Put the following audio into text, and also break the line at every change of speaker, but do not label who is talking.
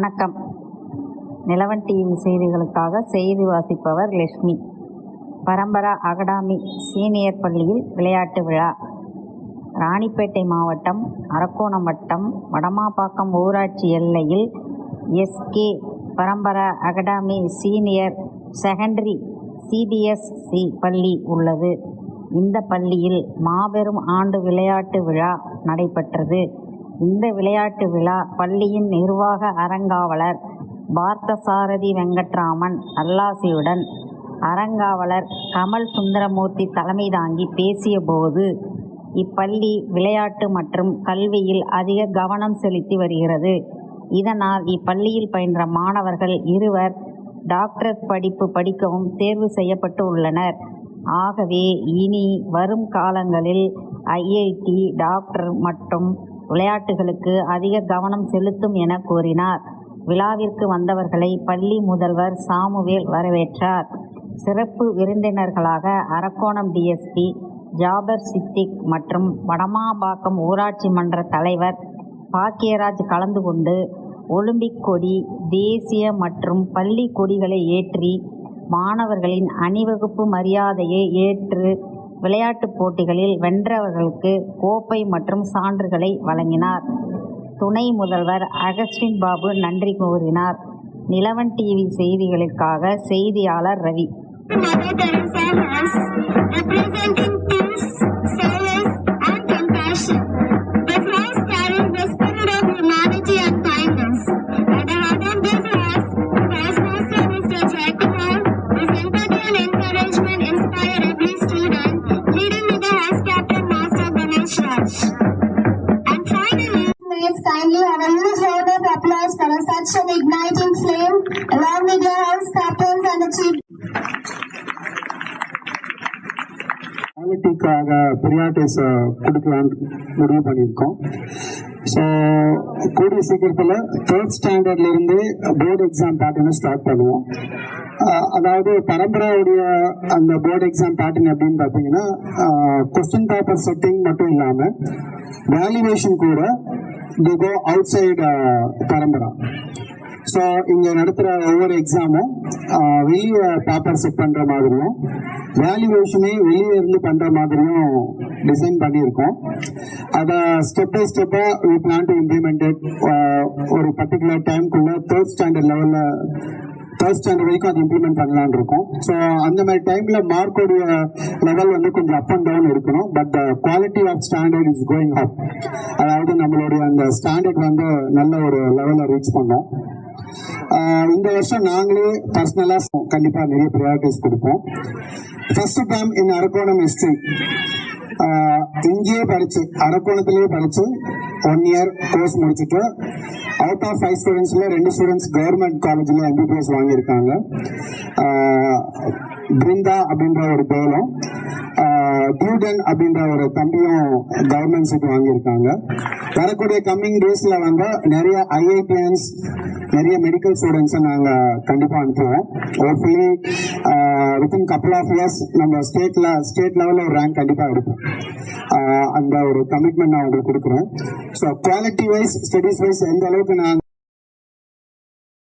வணக்கம். நிலவன் டிவி செய்திகளுக்காக செய்தி வாசிப்பவர் லட்சுமி. பரம்பரா அகாடமி சீனியர் பள்ளியில் விளையாட்டு விழா. ராணிப்பேட்டை மாவட்டம் அரக்கோணம் வட்டம் வடமாப்பாக்கம் ஊராட்சி எல்லையில் SK Parampara academy senior secondary CBSE பள்ளி உள்ளது. இந்த பள்ளியில் மாபெரும் ஆண்டு விளையாட்டு விழா நடைபெற்றது. இந்த விளையாட்டு விழா பள்ளியின் நிர்வாக அறங்காவலர் பார்த்தசாரதி வெங்கட்ராமன் நல்லாசியுடன் அறங்காவலர் கமல் சுந்தரமூர்த்தி தலைமை தாங்கி பேசிய போது, இப்பள்ளி விளையாட்டு மற்றும் கல்வியில் அதிக கவனம் செலுத்தி வருகிறது. இதனால் இப்பள்ளியில் பயின்ற மாணவர்கள் 2 டாக்டரேட் படிப்பு படிக்கவும் தேர்வு செய்யப்பட்டு உள்ளனர். ஆகவே இனி வரும் காலங்களில் ஐஐடி, டாக்டர் மற்றும் விளையாட்டுகளுக்கு அதிக கவனம் செலுத்தும் என கூறினார். விழாவிற்கு வந்தவர்களை பள்ளி முதல்வர் சாமுவேல் வரவேற்றார். சிறப்பு விருந்தினர்களாக அரக்கோணம் டிஎஸ்பி ஜாபர் சித்திக் மற்றும் வடமாபாக்கம் ஊராட்சி மன்ற தலைவர் பாக்கியராஜ் கலந்து கொண்டு ஒலிம்பிக் கொடி, தேசிய மற்றும் பள்ளி கொடிகளை ஏற்றி மாணவர்களின் அணிவகுப்பு மரியாதையை ஏற்று விளையாட்டுப் போட்டிகளில் வென்றவர்களுக்கு கோப்பை மற்றும் சான்றுகளை வழங்கினார். துணை முதல்வர் அகஸ்டின் பாபு நன்றி கூறினார். நிலவன் டிவி செய்திகளுக்காக செய்தியாளர் Ravi.
Kindly have a huge round of applause for such an igniting flame, along with your house captains and the chief.
குவாலிட்டிக்காக priorities கொடுக்கலான்னு முடிவு பண்ணியிருக்கோம். ஸோ கூடிய சீக்கிரத்தில் 3rd ஸ்டாண்டர்ட்லேருந்து போர்டு எக்ஸாம் பேட்டர்னை ஸ்டார்ட் பண்ணுவோம். அதாவது பரம்பராவுடைய அந்த போர்டு எக்ஸாம் பேட்டர்ன் எப்படின்னு பார்த்தீங்கன்னா, கொஸ்டின் பேப்பர் செட்டிங் மட்டும் இல்லாமல் வேல்யூவேஷன் கூட they go outside Parampara. So இங்கே நடத்துகிற ஒவ்வொரு எக்ஸாமும் வெளியே பேப்பர் செட் பண்ணுற மாதிரியும் வேல்யூவேஷனே வெளியே இருந்து பண்ணுற மாதிரியும் டிசைன் பண்ணியிருக்கோம். அதை ஸ்டெப் பை ஸ்டெப்பாக we plan to implement it. ஒரு பர்டிகுலர் டைம்குள்ளே 3rd ஸ்டாண்டர்ட் லெவலில் 3rd ஸ்டாண்டர்ட் வரைக்கும் அது இம்ப்ளிமெண்ட் பண்ணலான்னு இருக்கும். ஸோ அந்த மாதிரி டைமில் மார்க்கோடைய லெவல் வந்து கொஞ்சம் அப் அண்ட் டவுன் இருக்கணும். But the quality of standard is going up. அதாவது நம்மளுடைய அந்த ஸ்டாண்டர்ட் வந்து நல்ல ஒரு லெவலில் ரீச் பண்ணோம். இந்த வருஷம் நாங்களே பர்சனலாக கண்டிப்பாக நிறைய ப்ரையாரிட்டிஸ் கொடுப்போம். First time in Arakkonam history இங்கேயே படிச்சு அரக்கோணத்திலேயே படிச்சு 1 year கோர்ஸ் முடிச்சுட்டு அவுட் ஆஃப் 5 ஸ்டூடெண்ட்ஸ்ல 2 ஸ்டூடெண்ட்ஸ் கவர்மெண்ட் காலேஜில் MBBS வாங்கியிருக்காங்க. பிருந்தா அப்படின்ற ஒரு பேரும் டியூடன் அப்படின்ற ஒரு தம்பியும் கவர்மெண்ட் சீட் வாங்கியிருக்காங்க. வரக்கூடிய கம்மிங் டேஸ்ல வந்து நிறைய ஐஐடிஎன்ஸ், நிறைய மெடிக்கல் ஸ்டூடெண்ட்ஸை நாங்கள் கண்டிப்பாக அனுப்புவோம். Hopefully within couple of years நம்ம ஸ்டேட் லெவலில் ஒரு ரேங்க் கண்டிப்பாக எடுப்போம். அந்த ஒரு கமிட்மெண்ட் நான் உங்களுக்கு கொடுக்குறேன். So quality wise, studies wise எந்த அளவுக்கு நான்